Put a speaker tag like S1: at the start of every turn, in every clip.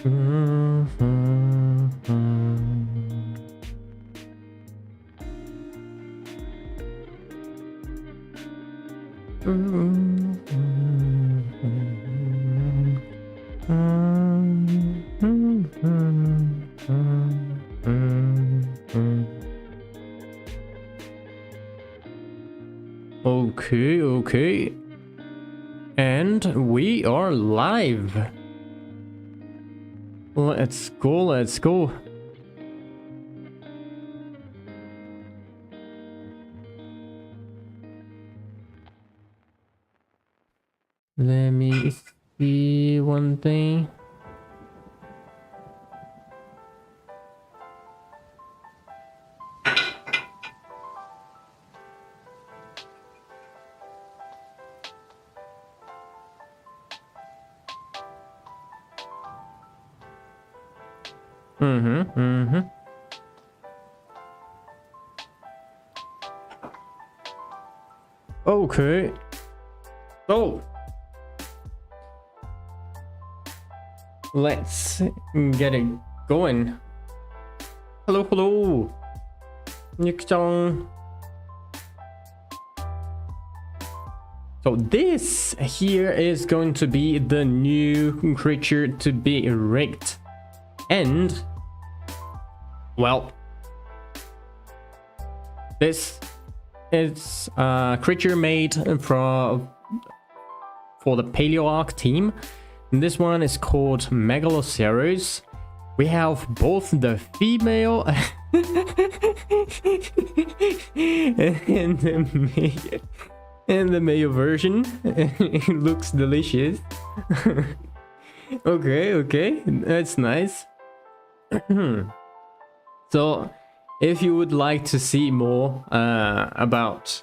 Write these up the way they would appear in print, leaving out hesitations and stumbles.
S1: Okay. And we are live. Let's go. Let me see one thing. Okay. So let's get it going. Hello. Nick-chan. So this here is going to be the new creature to be rigged. And well, this is a creature made for the Paleo Ark team. And this one is called Megaloceros. We have both the female and the male version. It looks delicious. Okay, that's nice. So if you would like to see more about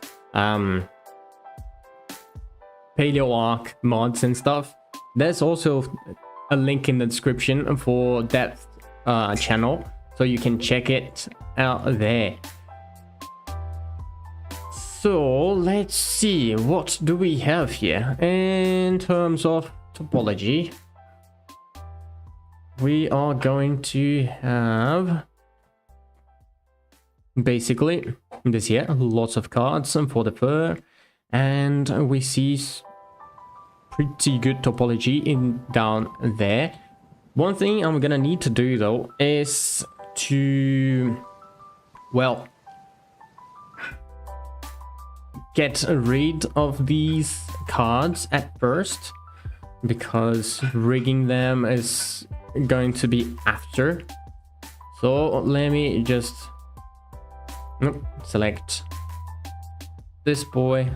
S1: Paleo Ark mods and stuff, there's also a link in the description for that channel, so you can check it out there. So let's see, what do we have here in terms of topology? We are going to have basically this here, lots of cards for the fur, and we see pretty good topology in down there. One thing I'm gonna need to do though is to, well, get rid of these cards at first, because rigging them is going to be after. So let me just select this boy,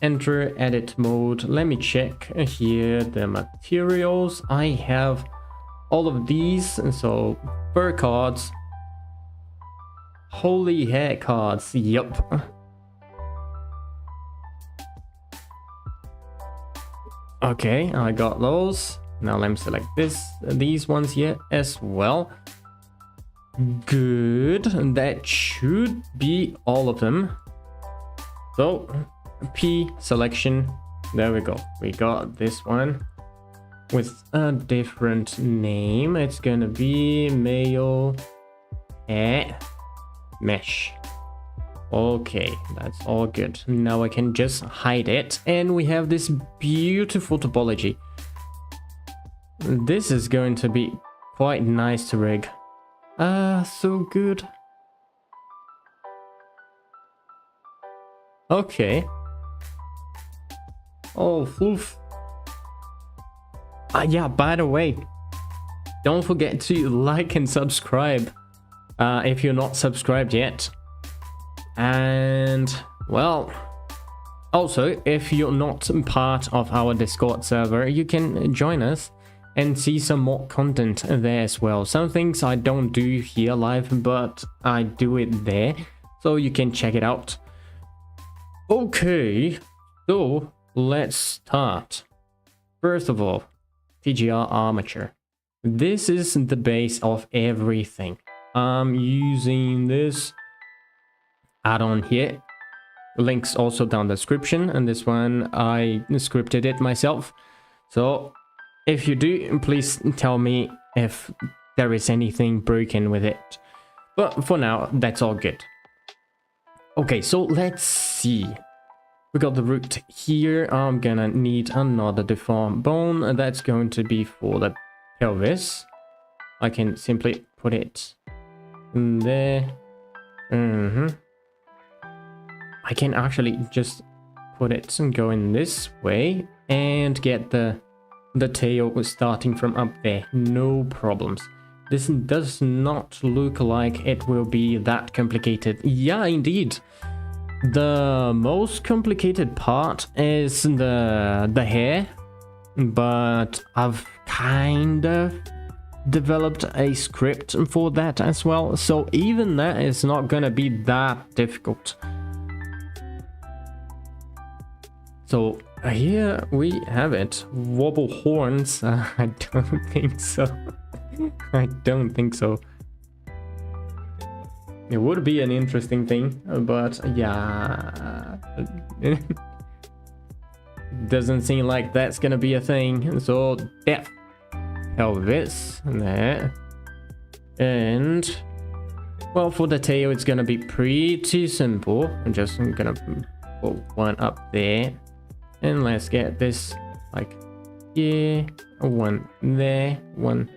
S1: enter edit mode. Let me check here the materials. I have all of these, and so fur cards, holy hair cards, yup. Okay, I got those. Now let me select these ones here as well. Good, that should be all of them. So P selection, there we go. We got this one with a different name. It's gonna be male hair mesh. Okay, that's all good. Now I can just hide it, and we have this beautiful topology. This is going to be quite nice to rig. So good. Okay. Oh, floof. Yeah, by the way, don't forget to like and subscribe if you're not subscribed yet. And, well, also, if you're not part of our Discord server, you can join us and see some more content there as well. Some things I don't do here live, but I do it there, so you can check it out. Okay, so let's start. First of all, TGR armature. This is the base of everything. I'm using this add-on here. Links also down the description, and this one I scripted it myself. So If you do, please tell me if there is anything broken with it. But for now, that's all good. Okay, so let's see. We got the root here. I'm gonna need another deformed bone, and that's going to be for the pelvis. I can simply put it in there. I can actually just put it and go in this way and get the tail starting from up there. No problems. This does not look like it will be that complicated. Yeah, indeed. The most complicated part is the hair, but I've kind of developed a script for that as well, so even that is not gonna be that difficult. So here we have it. Wobble horns. I don't think so. I don't think so. It would be an interesting thing, but yeah, doesn't seem like that's gonna be a thing. So depth, pelvis, there, and well, for the tail, it's gonna be pretty simple. I'm just gonna put one up there, and let's get this like here, one there, one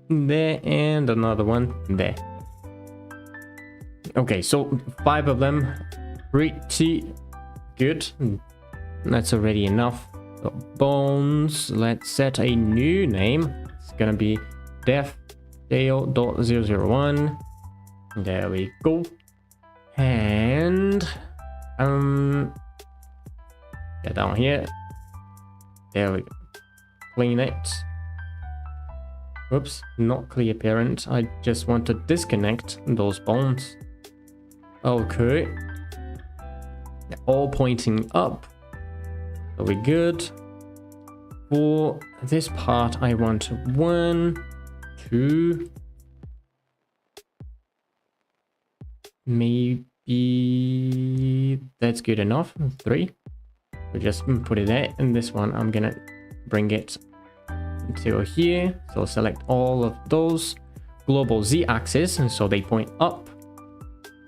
S1: there, and another one there. Okay, so 5 of them, pretty good. That's already enough. So bones, let's set a new name. It's gonna be devtail.001. There we go. And get down here. There we go. Clean it. Oops, not clear parent. I just want to disconnect those bones. Okay. They're all pointing up. So we're good. For this part, I want 1, 2. Maybe that's good enough. 3. We just put it there. And this one, I'm gonna bring it to here. So select all of those. Global Z-axis, and so they point up.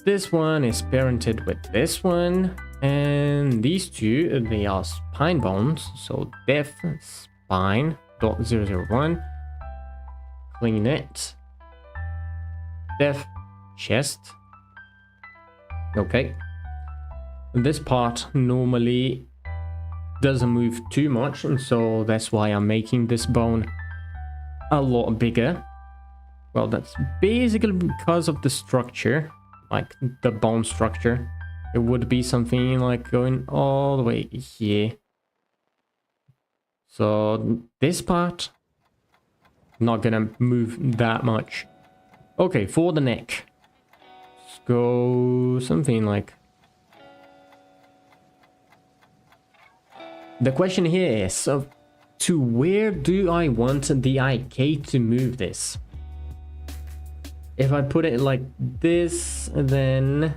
S1: This one is parented with this one, and these two, they are spine bones. So def spine.001, clean it. Def chest. Okay. This part normally doesn't move too much, and so that's why I'm making this bone a lot bigger. Well, that's basically because of the structure. Like the bone structure, it would be something like going all the way here. So this part, not gonna move that much. Okay, for the neck, let's go something like. The question here is, to where do I want the IK to move this? If I put it like this, then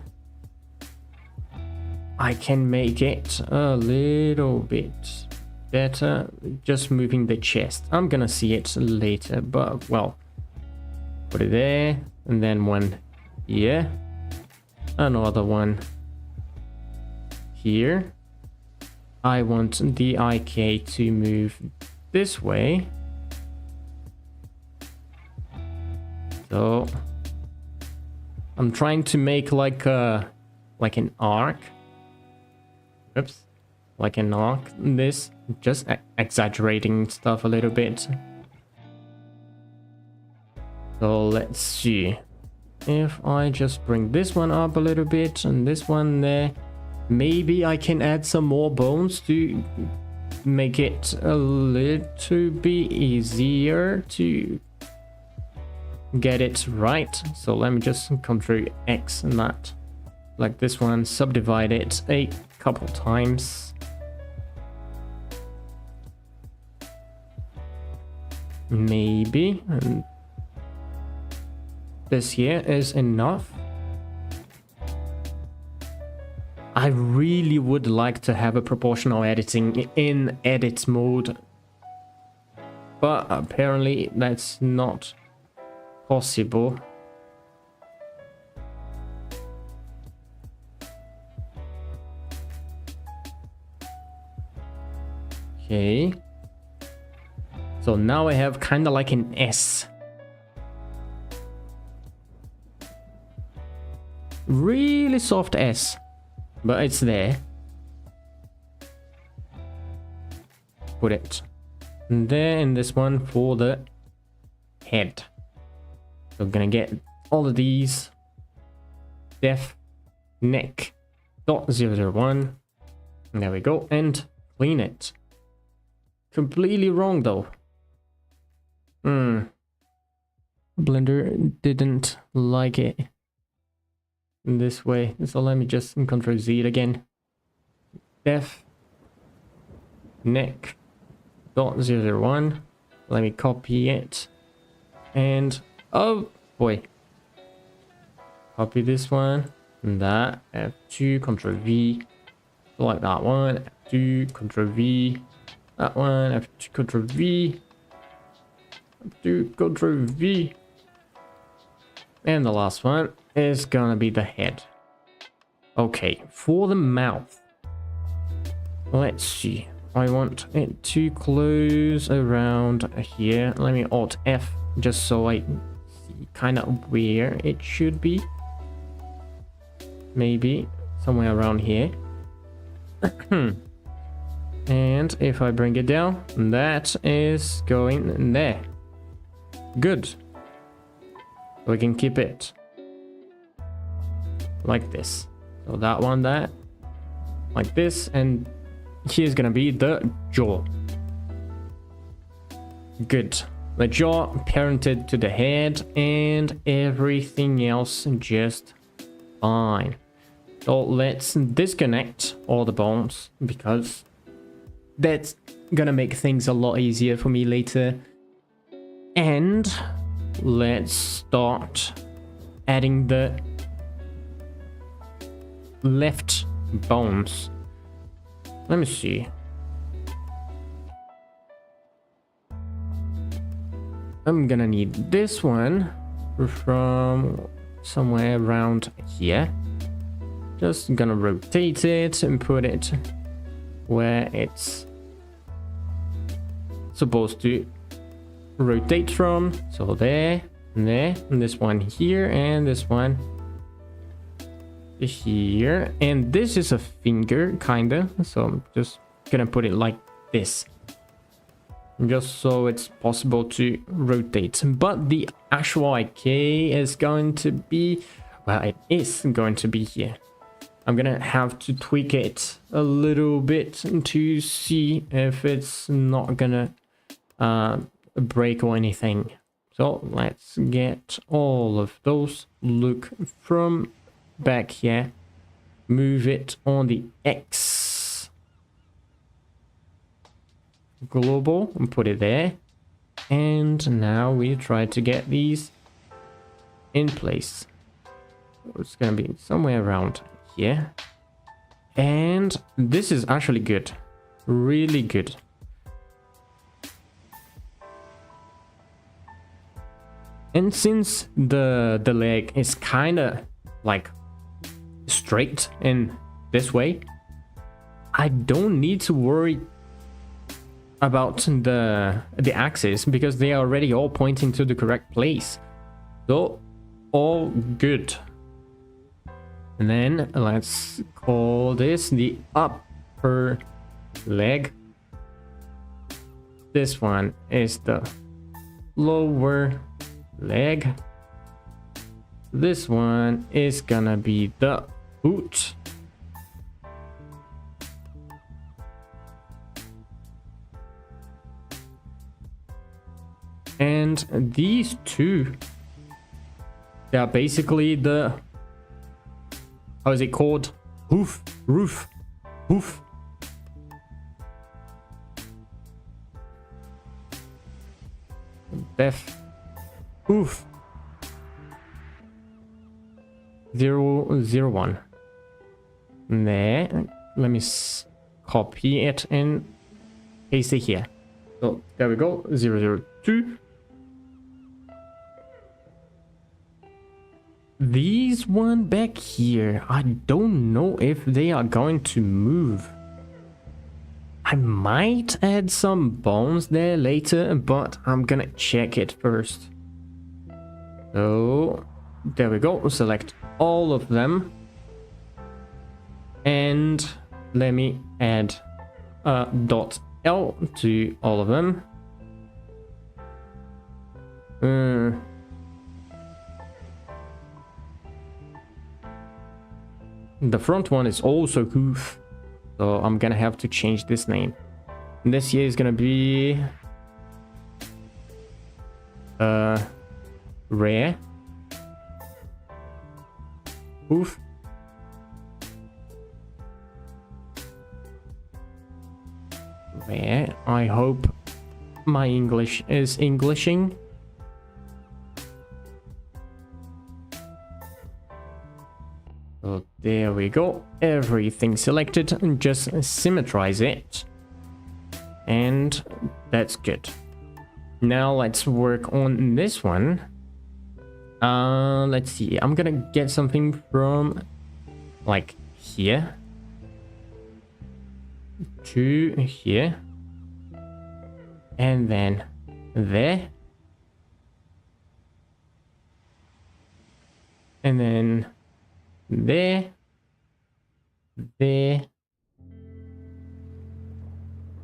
S1: I can make it a little bit better. Just moving the chest. I'm gonna see it later, but well, put it there, and then one here, another one here. I want the IK to move this way. So I'm trying to make like an arc. Oops, like an arc. This just exaggerating stuff a little bit. So let's see if I just bring this one up a little bit and this one there. Maybe I can add some more bones to make it a little bit easier to get it right. So let me just come through X and that, like this one, subdivide it a couple times. Maybe, and this here is enough. I really would like to have a proportional editing in edit mode but apparently that's not possible. Okay. So now I have kind of like an S. Really soft S, but it's there. Put it there in this one for the head. So I'm gonna get all of these. Def neck .001. There we go, and clean it. Completely wrong though. Blender didn't like it in this way. So let me just Ctrl Z it again. Def neck .001. Let me copy it. And oh boy. Copy this one. And that. F2, Ctrl V. Select that one. F2, Ctrl V. That one. F2, Ctrl V. F2, Ctrl V. And the last one is gonna be the head. Okay, for the mouth. Let's see. I want it to close around here. Let me Alt F just so I see kind of where it should be. Maybe somewhere around here. And if I bring it down, that is going there. Good. We can keep it like this. So that one, that like this, and here's gonna be the jaw. Good. The jaw parented to the head, and everything else just fine. So let's disconnect all the bones, because that's gonna make things a lot easier for me later. And let's start adding the left bones. Let me see. I'm gonna need this one from somewhere around here. Just gonna rotate it and put it where it's supposed to rotate from. So there, and there, and this one here, and this one here. And this is a finger, kinda. So I'm just gonna put it like this, just so it's possible to rotate. But the actual IK is going to be, well, it is going to be here. I'm gonna have to tweak it a little bit to see if it's not gonna break or anything. So let's get all of those. Look from back here, move it on the X global and put it there. And now we try to get these in place. It's gonna be somewhere around here. And this is actually good, really good. And since the leg is kind of like straight in this way, I don't need to worry about the axis, because they are already all pointing to the correct place. So all good. And then let's call this the upper leg. This one is the lower leg. This one is gonna be the boot. And these two, they are basically the, how is it called? Hoof. Def hoof 001. There. Let me copy it and paste it here. So there we go, 002. These one back here, I don't know if they are going to move. I might add some bones there later, but I'm gonna check it first. So there we go, select all of them. And let me add a .L to all of them. The front one is also hoof, so I'm gonna have to change this name. And this here is gonna be rare hoof. Rare. I hope my English is Englishing. So there we go, everything selected, and just symmetrize it. And that's good. Now let's work on this one. Let's see, I'm gonna get something from like here to here, and then there, and then there, there,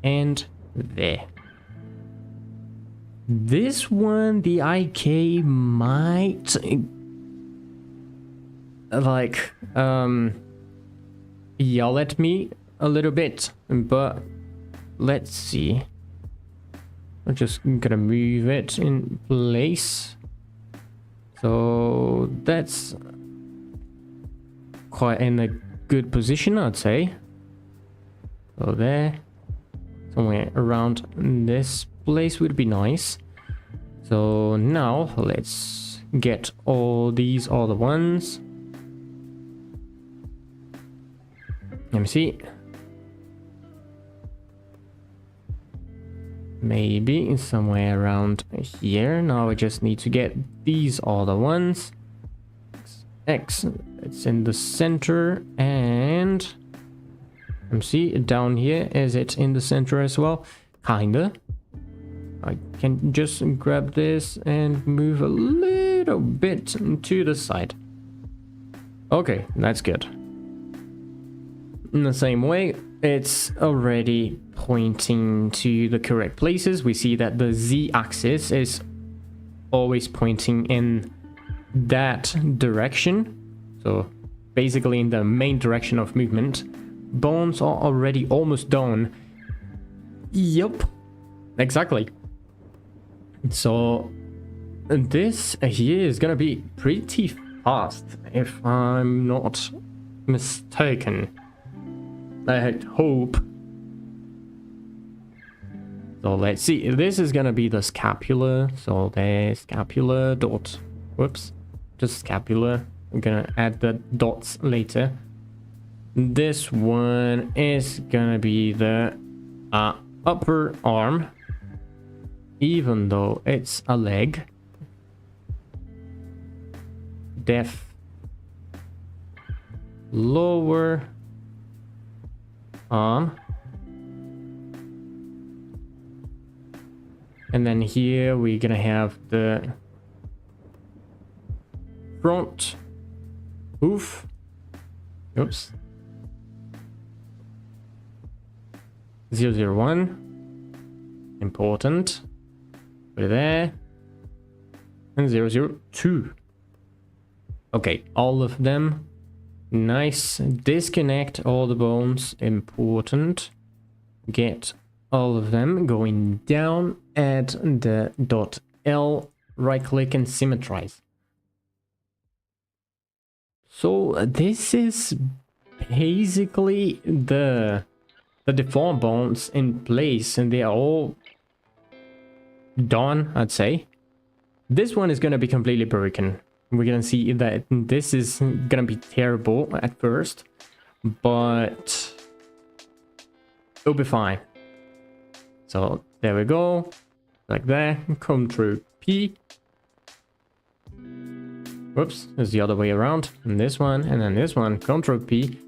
S1: and there. This one, the IK might like yell at me a little bit, but let's see. I'm just gonna move it in place. So that's quite in a good position, I'd say. So there, somewhere around this place would be nice. So now let's get all these other ones. Let me see. Maybe somewhere around here. Now I just need to get these other ones. X, it's in the center, and let me see, down here, is it in the center as well? Kinda. I can just grab this and move a little bit to the side. Okay, that's good. In the same way, it's already pointing to the correct places. We see that the z-axis is always pointing in that direction, so basically in the main direction of movement. Bones are already almost done. Yup, exactly. So this here is gonna be pretty fast, if I'm not mistaken. I hope. So let's see, this is gonna be the scapula. So there's scapula dot, whoops, just scapula. I'm gonna add the dots later. This one is gonna be the upper arm, even though it's a leg. Def lower arm. And then here we're gonna have the front hoof. Oops. 001. Important. Put it there. And 002. Okay, all of them. Nice. Disconnect all the bones. Important. Get all of them going down. Add the .L. Right click and symmetrize. So this is basically the deformed bones in place, and they are all done, I'd say. This one is going to be completely broken. We're going to see that this is going to be terrible at first, but it'll be fine. So There we go. Like that. Control P. Whoops, it's the other way around. And this one, and then this one. Control P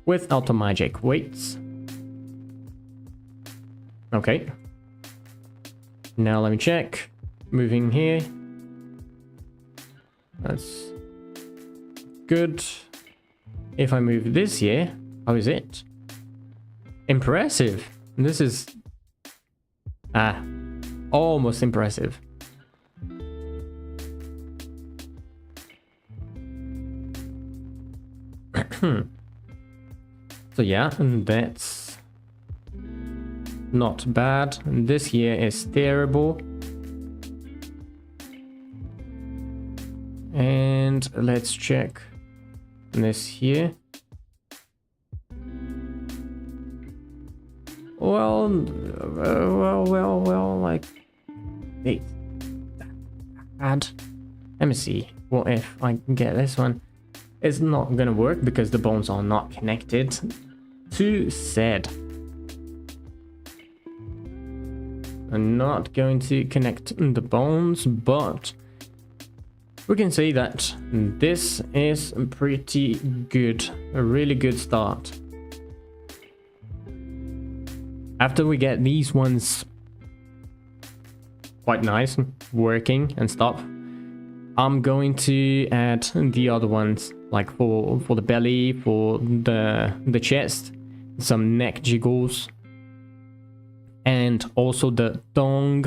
S1: with auto magic weights. Okay. Now let me check. Moving here. That's good. If I move this here, how is it? Impressive. This is almost impressive. So yeah, and that's not bad. This here is terrible. And let's check this here. Well, like, hey, bad. Let me see. What if I can get this one? It's not gonna work because the bones are not connected. Too sad. I'm not going to connect the bones, but we can say that this is pretty good. A really good start. After we get these ones quite nice, working and stuff, I'm going to add the other ones, like for the belly, for the chest, some neck jiggles, and also the tongue,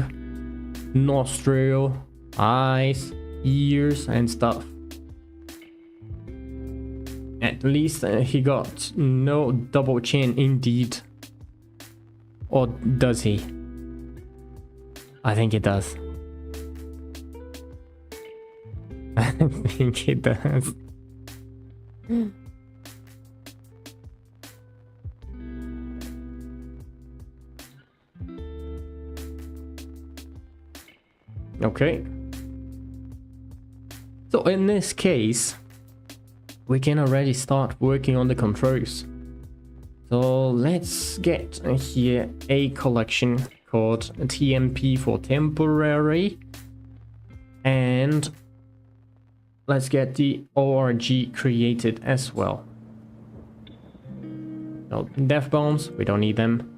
S1: nostril, eyes, ears, and stuff. At least he got no double chin indeed. Or does he? I think he does. I think he does. Okay. So in this case, we can already start working on the controls. So let's get here a collection called TMP for temporary, and let's get the ORG created as well. So death bones, we don't need them.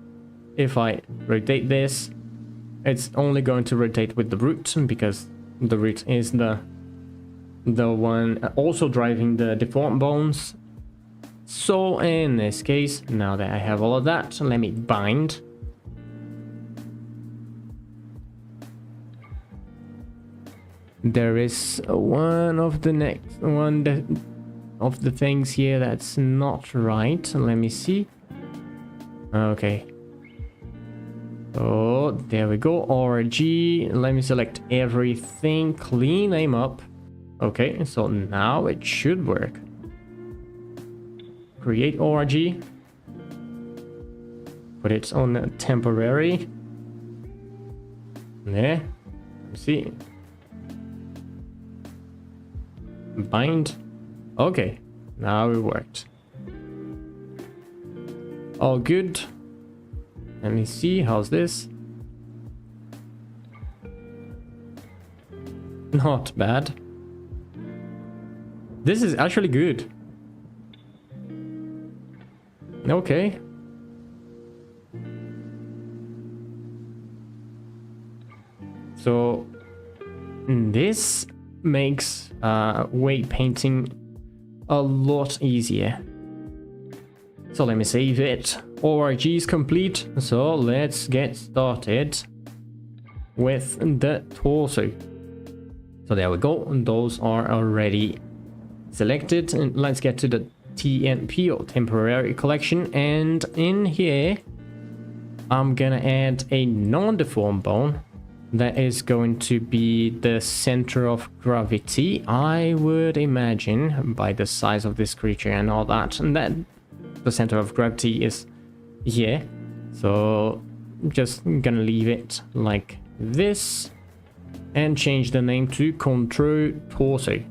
S1: If I rotate this, it's only going to rotate with the root, because the root is the one also driving the deformed bones. So in this case, now that I have all of that, let me bind. There is one of the things here that's not right. Let me see. Okay. Oh, there we go. ORG. Let me select everything, clean them up. Okay, so now it should work. Create ORG. Put it on temporary. There. Let's see. Bind. Okay, now it worked. All good. Let me see, how's this? Not bad. This is actually good. Okay. So this makes weight painting a lot easier. So let me save it. ORG is complete. So let's get started with the torso. So there we go. And those are already selected. And let's get to the TNP or temporary collection. And in here, I'm gonna add a non-deformed bone. That is going to be the center of gravity, I would imagine, by the size of this creature and all that. And that the center of gravity is here. So just gonna leave it like this and change the name to Control Torso.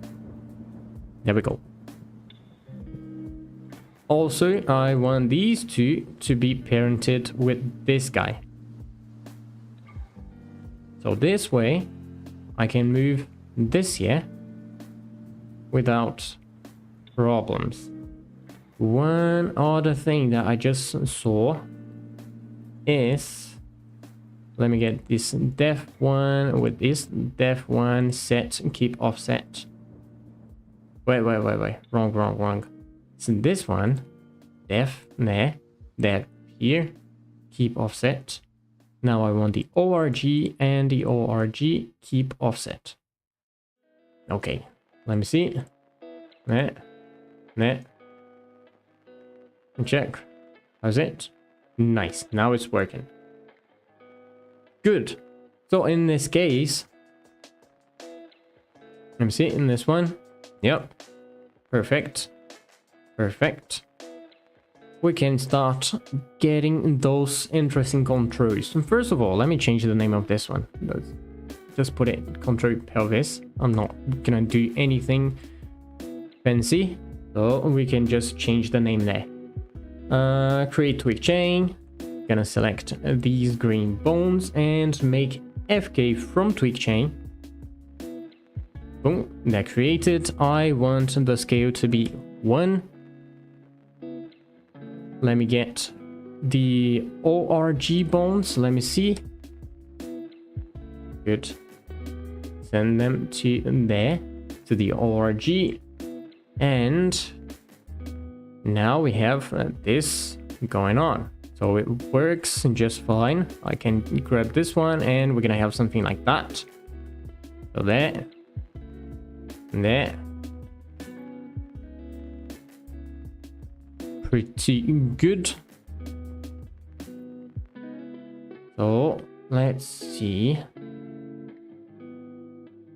S1: There we go. Also, I want these two to be parented with this guy. So this way, I can move this here without problems. One other thing that I just saw is, let me get this def one with this def one set, keep offset. Wait, wrong. So this one, def there, def here, keep offset. Now I want the org and the org keep offset. Okay, let me see. There. Check. How's it? Nice. Now it's working. Good. So in this case, let me see in this one. Yep. Perfect. We can start getting those interesting controls. First of all, let me change the name of this one. Let's just put it control pelvis. I'm not gonna do anything fancy, so we can just change the name there. Create tweak chain. Gonna select these green bones and make FK from tweak chain. Boom, they're created. I want the scale to be 1. Let me get the ORG bones. Let me see. Good. Send them to there, to the ORG. And now we have this going on. So it works just fine. I can grab this one and we're gonna have something like that. So there. There. Pretty good. So let's see.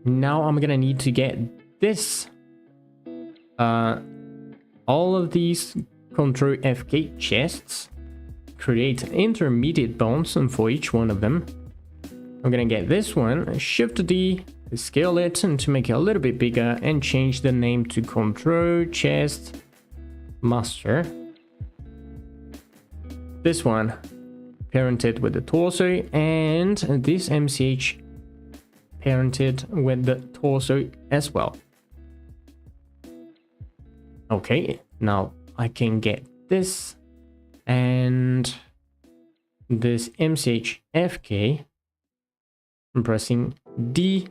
S1: Now I'm gonna need to get this. All of these Ctrl FK chests. Create intermediate bones for each one of them. I'm gonna get this one, Shift D, scale it and to make it a little bit bigger and change the name to Control Chest Master. This one, parented with the torso, and this MCH parented with the torso as well. Okay, now I can get this and this MCH FK. I'm pressing D,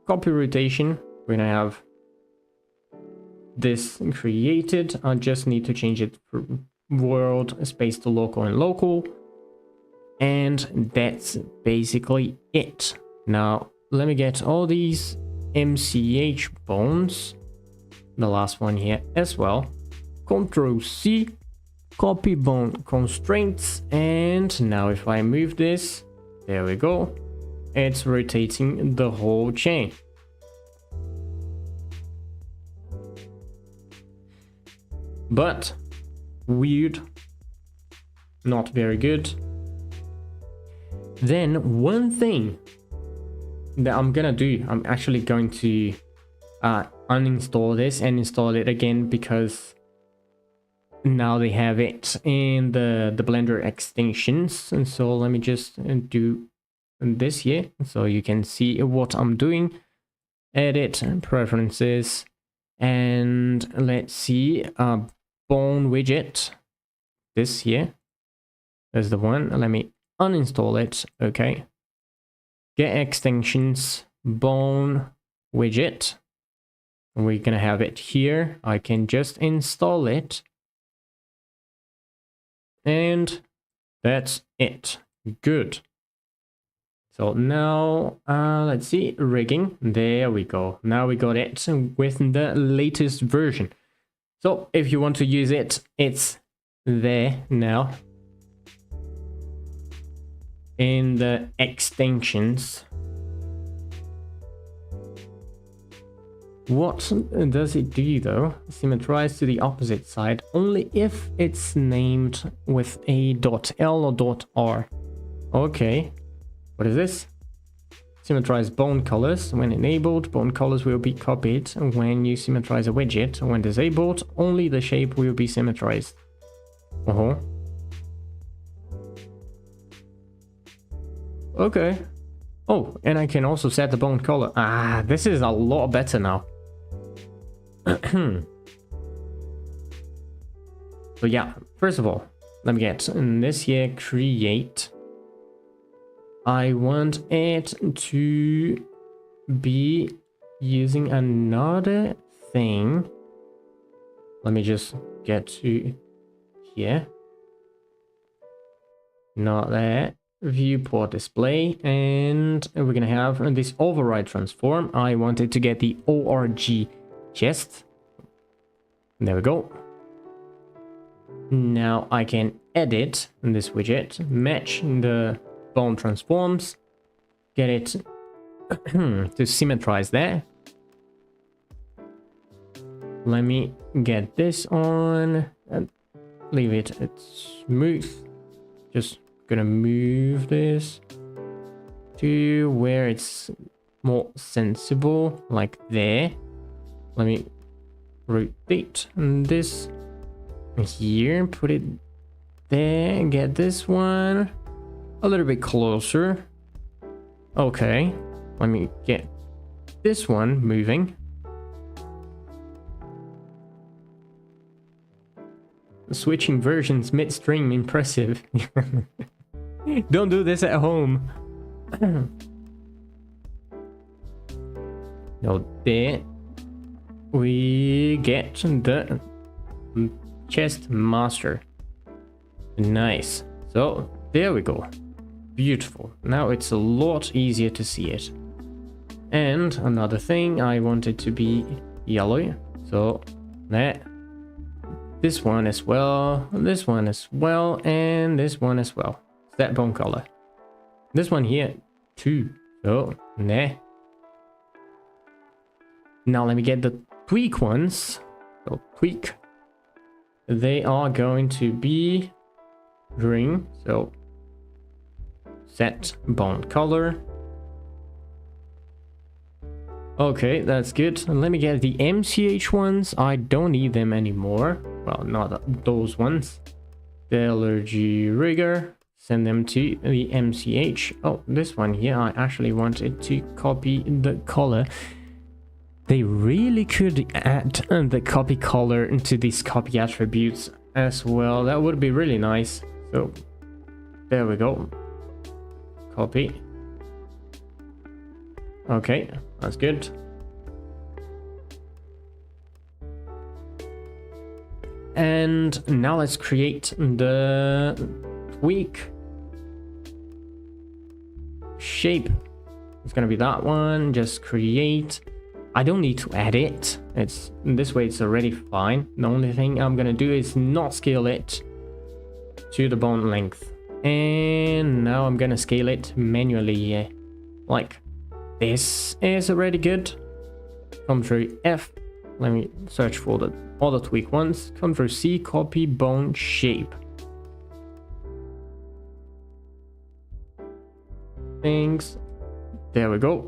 S1: copy rotation. We're gonna have this created. I just need to change it for world space to local and local, and that's basically it. Now let me get all these MCH bones, the last one here as well. Control C, copy bone constraints, and now if I move this, there we go, it's rotating the whole chain. But weird, not very good. Then one thing that I'm gonna do, I'm actually going to uninstall this and install it again, because now they have it in the Blender extensions. And so let me just do this here so you can see what I'm doing. Edit preferences, and let's see, bone widget, this here is the one. Let me uninstall it. Okay, get extensions, bone widget, and we're gonna have it here. I can just install it, and that's it. Good. So now let's see, rigging, there we go. Now we got it with the latest version. So if you want to use it, it's there now in the extensions. What does it do though? Symmetrize to the opposite side only if it's named with a .l or .r. Okay, what is this? Symmetrize bone colors. When enabled, bone colors will be copied. When you symmetrize a widget, when disabled, only the shape will be symmetrized. Okay. Oh, and I can also set the bone color. Ah, this is a lot better now. So yeah, first of all, let me get in this here, create. I want it to be using another thing. Let me just get to here. Not there. Viewport display, and we're gonna have this override transform. I wanted to get the ORG chest. There we go. Now I can edit this widget, match the bone transforms, get it to symmetrize there. Let me get this on and leave it smooth. Just gonna move this to where it's more sensible, like there. Let me rotate this here, put it there, get this one a little bit closer. Okay, let me get this one moving. Switching versions midstream, impressive. Don't do this at home. Now there we get the chest master. Nice. So there we go. Beautiful. Now it's a lot easier to see it. And another thing, I want it to be yellow. So that. This one as well, this one as well, and this one as well. That bone color. This one here too. So nah. Now let me get the tweak ones. So tweak. They are going to be green. So set bone color. Okay, that's good. And let me get the MCH ones. I don't need them anymore. Well, not those ones. The allergy rigor. Send them to the MCH. Oh, this one here, I actually wanted to copy the color. They really could add the copy color into these copy attributes as well. That would be really nice. So there we go. Copy. Okay, that's good. And now let's create the tweak shape. It's gonna be that one. Just create. I don't need to edit. It's this way. It's already fine. The only thing I'm gonna do is not scale it to the bone length. And now I'm gonna scale it manually. Like this is already good. Ctrl F. Let me search for the other tweak ones. Ctrl C, copy bone shape. Things. There we go.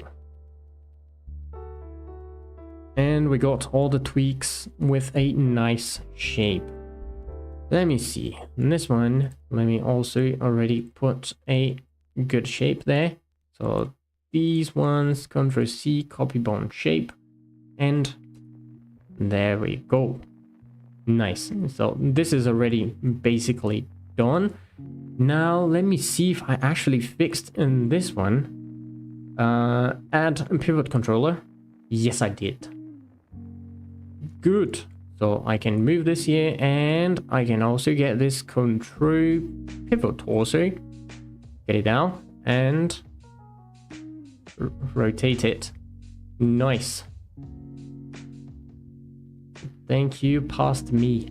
S1: And we got all the tweaks with a nice shape. Let me see. In this one, let me also already put a good shape there. So these ones, Ctrl C, copy bone shape. And there we go. Nice. So this is already basically done. Now let me see if I actually fixed in this one. Add a pivot controller. Yes, I did. Good. So I can move this here, and I can also get this control pivot also. Get it down and rotate it. Nice. Thank you, past me.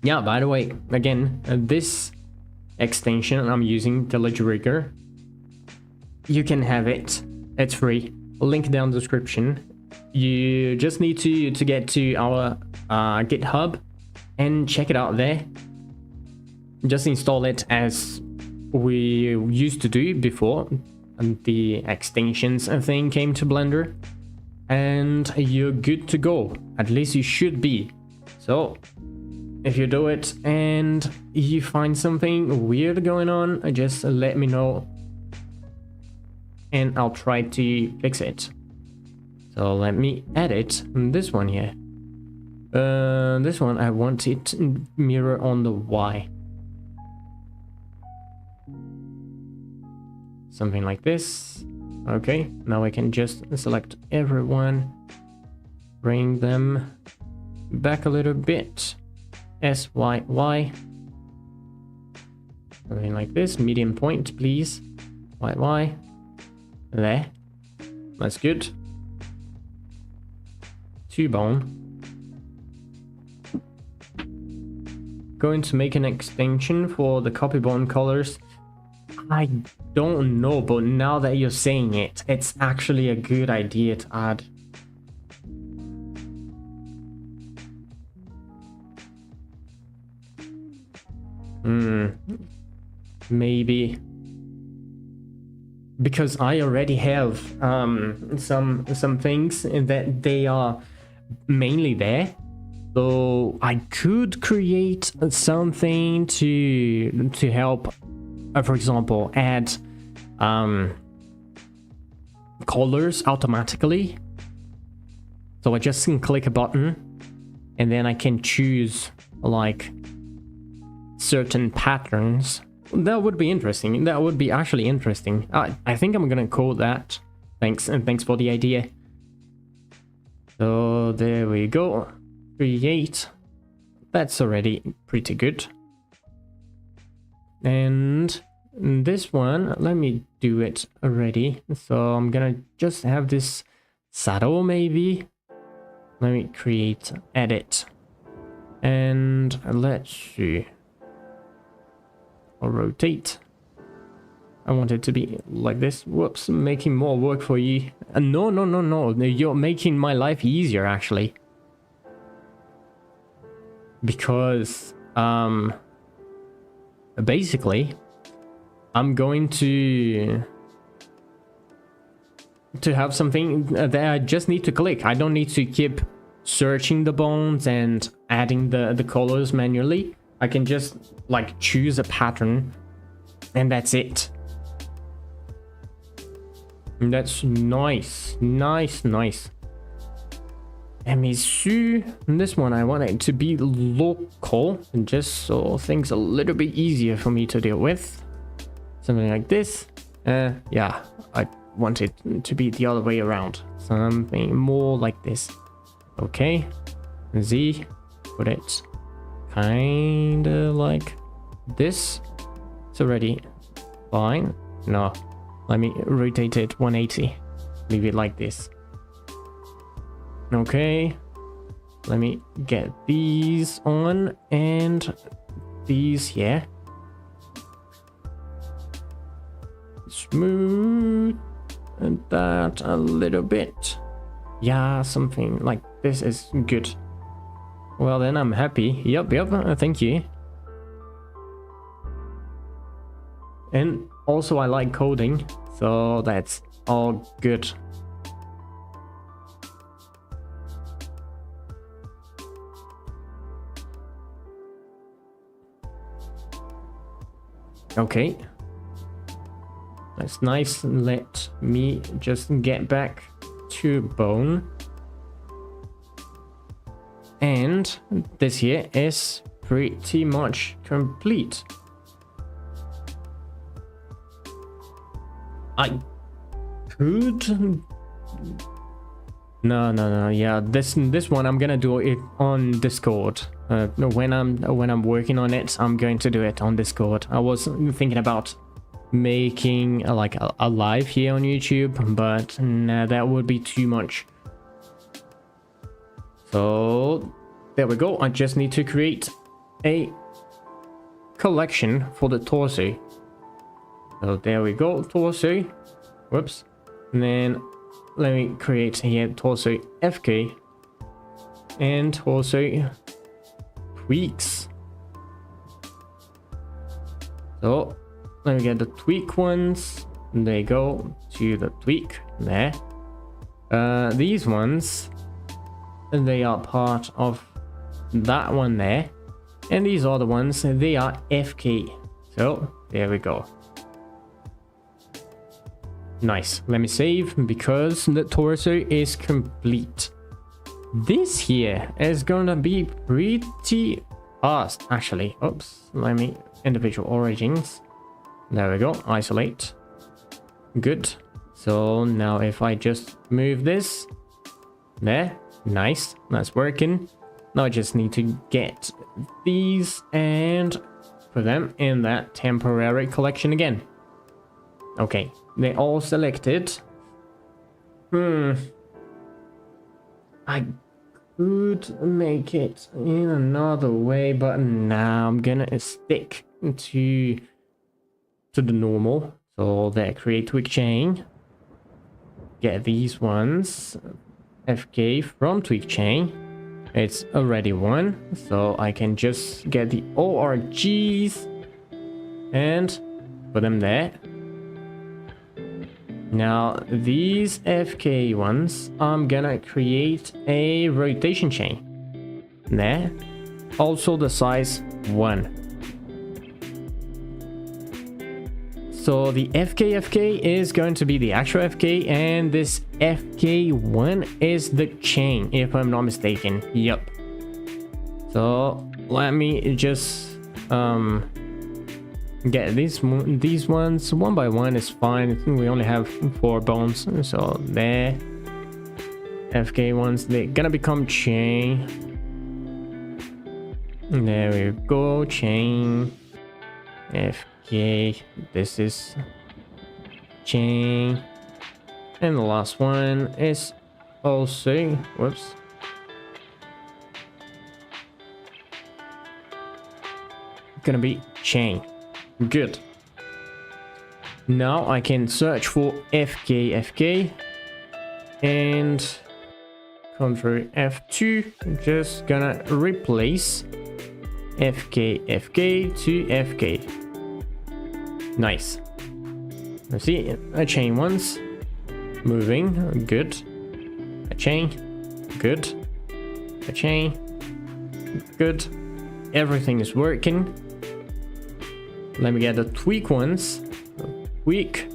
S1: Yeah, by the way, again, this extension I'm using, the Ledger Rigger, you can have it. It's free. Link down the description. You just need to get to our GitHub and check it out there. Just install it as we used to do before and the extensions thing came to Blender, and you're good to go. At least you should be. So if you do it and you find something weird going on, just let me know and I'll try to fix it. So let me edit this one here. This one I want it to mirror on the Y. Something like this. Okay, now I can just select everyone, bring them back a little bit. S, Y, Y. Something like this. Medium point, please. Y, Y. There. That's good. 2 bone. Going to make an extension for the copy bone colors. I don't know, but now that you're saying it, it's actually a good idea to add. Maybe because I already have some things that they are mainly there, so I could create something to help, for example, add colors automatically. So I just can click a button and then I can choose like certain patterns. That would be interesting. That would be actually interesting. I think I'm gonna code that. Thanks, and thanks for the idea. So there we go. Create. That's already pretty good. And this one, let me do it already. So I'm gonna just have this saddle maybe. Let me create, edit. And let's see. I'll rotate. I want it to be like this. Whoops, making more work for you. No. You're making my life easier, actually. Because, basically, I'm going to have something that I just need to click. I don't need to keep searching the bones and adding the colors manually. I can just like choose a pattern and that's it. And that's nice. Let me see. This one I want it to be local, and just so things a little bit easier for me to deal with. Something like this. Yeah, I want it to be the other way around. Something more like this. Okay. Z, put it kinda like this. It's already fine. No, let me rotate it 180. Leave it like this. Okay, let me get these on and these here. Smooth and that a little bit. Yeah, something like this is good. Well, then I'm happy. Yep, thank you. And also I like coding, so that's all good. Okay. That's nice. Let me just get back to bone. And this here is pretty much complete. I could... No. Yeah, this one I'm gonna do it on Discord. When I'm working on it, I'm going to do it on Discord. I was thinking about making like a live here on YouTube, but nah, that would be too much. So there we go. I just need to create a collection for the torso. So there we go, torso. Whoops. And then let me create here torso FK and torso tweaks. So let me get the tweak ones. They go to the tweak there. These ones, they are part of that one there. And these are the ones, they are FK. So there we go. Nice. Let me save because the torso is complete. This here is gonna be pretty fast actually. Oops, let me individual origins. There we go. Isolate. Good. So now if I just move this there, nice, that's working. Now I just need to get these and put them in that temporary collection again. Okay, they all selected. I could make it in another way, but now I'm gonna stick to the normal. So there, create tweak chain. Get these ones. FK from tweak chain. It's already one, so I can just get the ORGs and put them there. Now these FK ones, I'm gonna create a rotation chain there, also the size 1. So the FK is going to be the actual FK, and this FK1 is the chain, if I'm not mistaken. Yep. So let me just get these ones one by one is fine. I think we only have 4 bones, so there. FK ones, they're gonna become chain. There we go, chain. FK, this is chain, and the last one is also, whoops, gonna be chain. Good. Now I can search for FK and Ctrl F2, just gonna replace FK to FK. Nice. Let's see, a chain once, moving, good. A chain, good. A chain, good. Everything is working. Let me get the tweak ones. Tweak.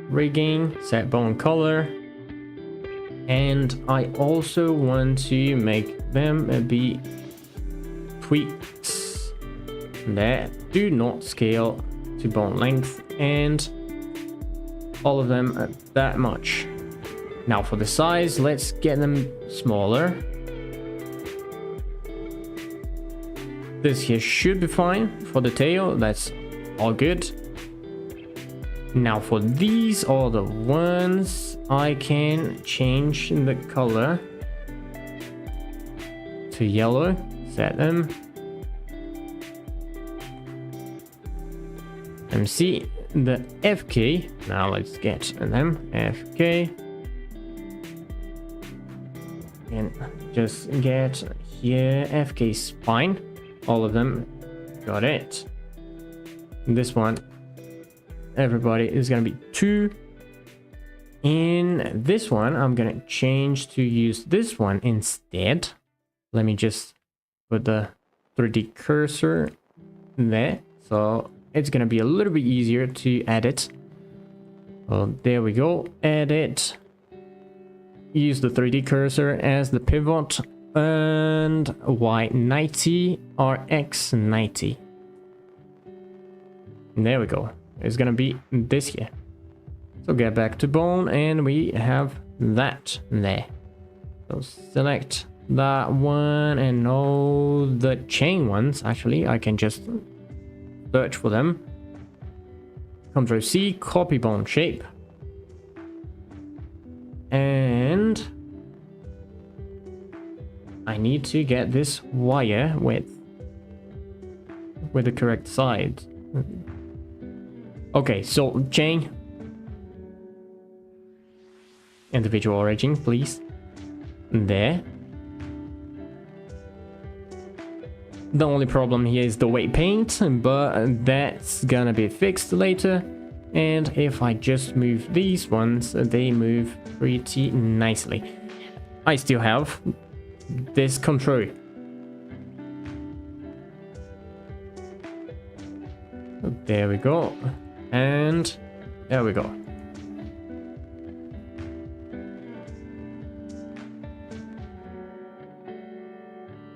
S1: Rigging, set bone color. And I also want to make them be tweaks that do not scale to bone length, and all of them at that much. Now for the size, let's get them smaller. This here should be fine. For the tail, that's all good. Now for these are the ones I can change the color to yellow. Set them. MC the FK. Now let's get them FK. And just get here FK spine. All of them. Got it. This one, everybody is gonna be 2. In this one, I'm gonna change to use this one instead. Let me just put the 3D cursor there, so it's gonna be a little bit easier to edit. Well, there we go. Edit. Use the 3D cursor as the pivot, and Y90 or X90. There we go. It's gonna be this here. So get back to bone, and we have that there. So select that one, and all the chain ones, actually, I can just search for them. Ctrl C, copy bone shape. And I need to get this wire with the correct side. Okay, so chain. Individual origin, please. There. The only problem here is the weight paint, but that's gonna be fixed later. And if I just move these ones, they move pretty nicely. I still have this control There we go. And there we go.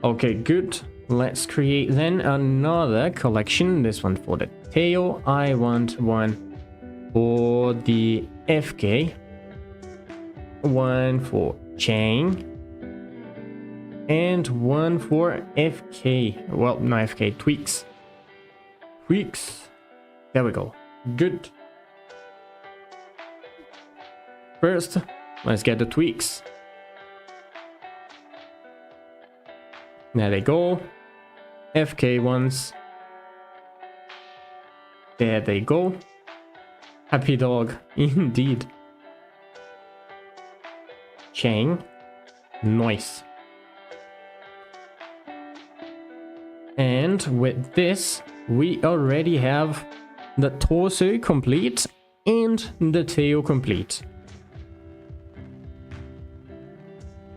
S1: Okay, good. Let's create then another collection. This one for the tail. I want one for the FK. One for chain. And one for FK. Well, no FK, tweaks. Tweaks. There we go. Good. First, let's get the tweaks. There they go. FK ones. There they go. Happy dog, indeed. Chain. Nice. And with this, we already have the torso complete and the tail complete.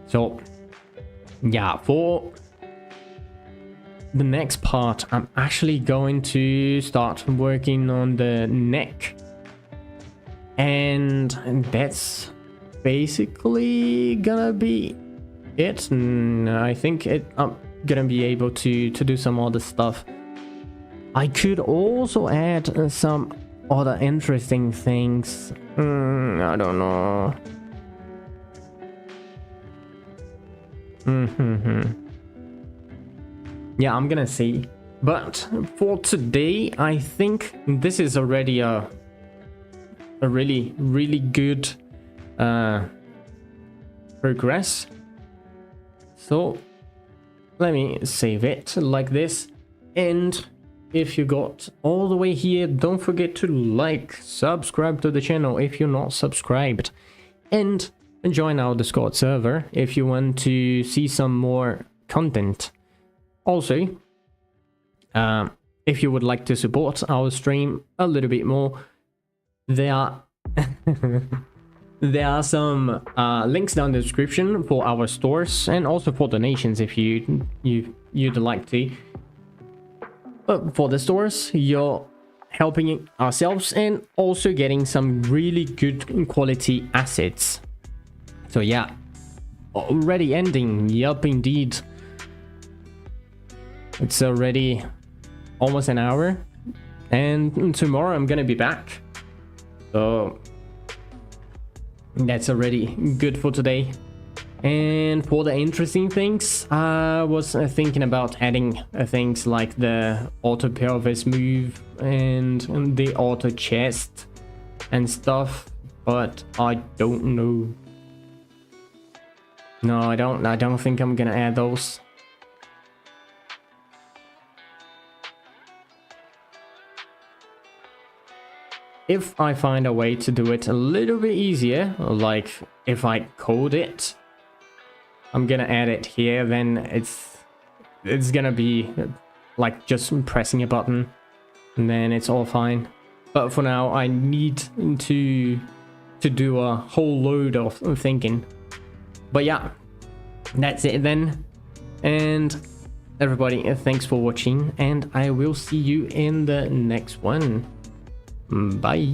S1: So, yeah, for the next part, I'm actually going to start working on the neck. And that's basically gonna be it. I think I'm gonna be able to do some other stuff. I could also add some other interesting things. I don't know. Yeah, I'm gonna see. But for today, I think this is already a really good progress. So let me save it like this. And if you got all the way here, don't forget to like, subscribe to the channel if you're not subscribed, and join our Discord server if you want to see some more content. Also, if you would like to support our stream a little bit more, there are there are some links down in the description for our stores and also for donations if you'd like to. But for the stores, you're helping ourselves and also getting some really good quality assets. So yeah, already ending. Yup, indeed. It's already almost an hour, and tomorrow I'm gonna be back. So that's already good for today. And for the interesting things, I was thinking about adding things like the auto pelvis move and the auto chest and stuff, but I don't know. No, I don't think I'm gonna add those. If I find a way to do it a little bit easier, like if I code it, I'm gonna add it here, then it's gonna be like just pressing a button and then it's all fine. But for now, I need to do a whole load of thinking. But yeah, that's it then. And everybody, thanks for watching, and I will see you in the next one. Bye.